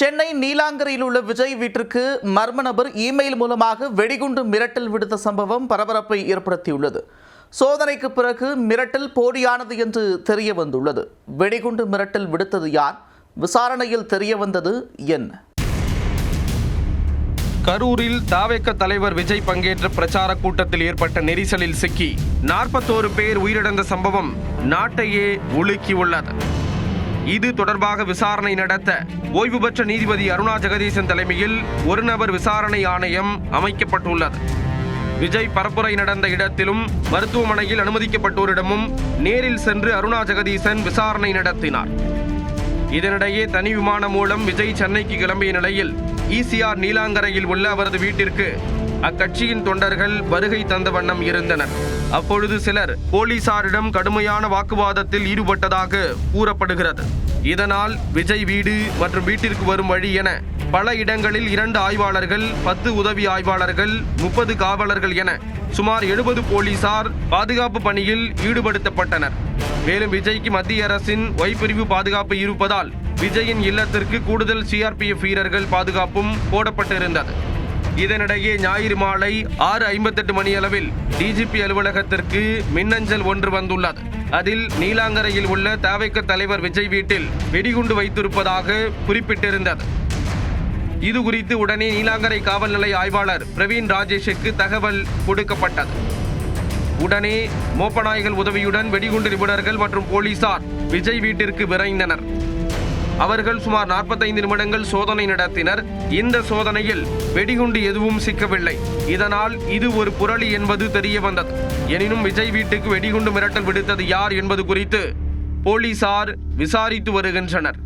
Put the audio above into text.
சென்னை நீலாங்கரையில் உள்ள விஜய் வீட்டிற்கு மர்ம நபர் இமெயில் மூலமாக வெடிகுண்டு மிரட்டல் விடுத்த சம்பவம் பரபரப்பை ஏற்படுத்தியுள்ளது. சோதனைக்கு பிறகு மிரட்டல் போலியானது என்று தெரிய வந்துள்ளது. வெடிகுண்டு மிரட்டல் விடுத்தது யார்? விசாரணையில் தெரிய வந்தது என்ன? கரூரில் தாவேக தலைவர் விஜய் பங்கேற்ற பிரச்சார கூட்டத்தில் ஏற்பட்ட நெரிசலில் சிக்கி 41 பேர் உயிரிழந்த சம்பவம் நாட்டையே உலுக்கியுள்ளது. இது தொடர்பாக விசாரணை நடத்த ஓய்வு பெற்ற நீதிபதி அருணா ஜெகதீசன் தலைமையில் ஒரு நபர் விசாரணை ஆணையம் அமைக்கப்பட்டுள்ளது. விஜய் பரப்புரை நடந்த இடத்திலும் மருத்துவமனையில் அனுமதிக்கப்பட்டோரிடமும் நேரில் சென்று அருணா ஜெகதீசன் விசாரணை நடத்தினார். இதனிடையே தனி விமானம் மூலம் விஜய் சென்னைக்கு கிளம்பிய நிலையில் ஈசிஆர் நீலாங்கரையில் உள்ள அவரது வீட்டிற்கு அக்கட்சியின் தொண்டர்கள் வருகை தந்த வண்ணம் இருந்தனர். அப்பொழுது சிலர் போலீசாரிடம் கடுமையான வாக்குவாதத்தில் ஈடுபட்டதாக கூறப்படுகிறது. இதனால் விஜய் வீடு மற்றும் வீட்டிற்கு வரும் வழி என பல இடங்களில் 2 ஆய்வாளர்கள், 10 உதவி ஆய்வாளர்கள், 30 காவலர்கள் என சுமார் 70 போலீசார் பாதுகாப்பு பணியில் ஈடுபடுத்தப்பட்டனர். மேலும் விஜய்க்கு மத்திய அரசின் Y பிரிவு பாதுகாப்பு இருப்பதால் விஜயின் இல்லத்திற்கு கூடுதல் CRPF வீரர்கள் பாதுகாப்பும் போடப்பட்டிருந்தது. இதனிடையே ஞாயிறு மாலை 6:58 மணியளவில் DGP அலுவலகத்திற்கு மின்னஞ்சல் ஒன்று வந்துள்ளது. அதில் நீலாங்கரையில் உள்ள தாவேக தலைவர் விஜய் வீட்டில் வெடிகுண்டு வைத்திருப்பதாக குறிப்பிட்டிருந்தது. இது குறித்து உடனே நீலாங்கரை காவல் நிலைய ஆய்வாளர் பிரவீன் ராஜேஷுக்கு தகவல் கொடுக்கப்பட்டது. உடனே மோப்பநாய்கள் உதவியுடன் வெடிகுண்டு நிபுணர்கள் மற்றும் போலீசார் விஜய் வீட்டிற்கு விரைந்தனர். அவர்கள் சுமார் 45 நிமிடங்கள் சோதனை நடத்தினர். இந்த சோதனையில் வெடிகுண்டு எதுவும் சிக்கவில்லை. இதனால் இது ஒரு புரளி என்பது தெரிய வந்தது. எனினும் விஜய் வீட்டுக்கு வெடிகுண்டு மிரட்டல் விடுத்தது யார் என்பது குறித்து போலீசார் விசாரித்து வருகின்றனர்.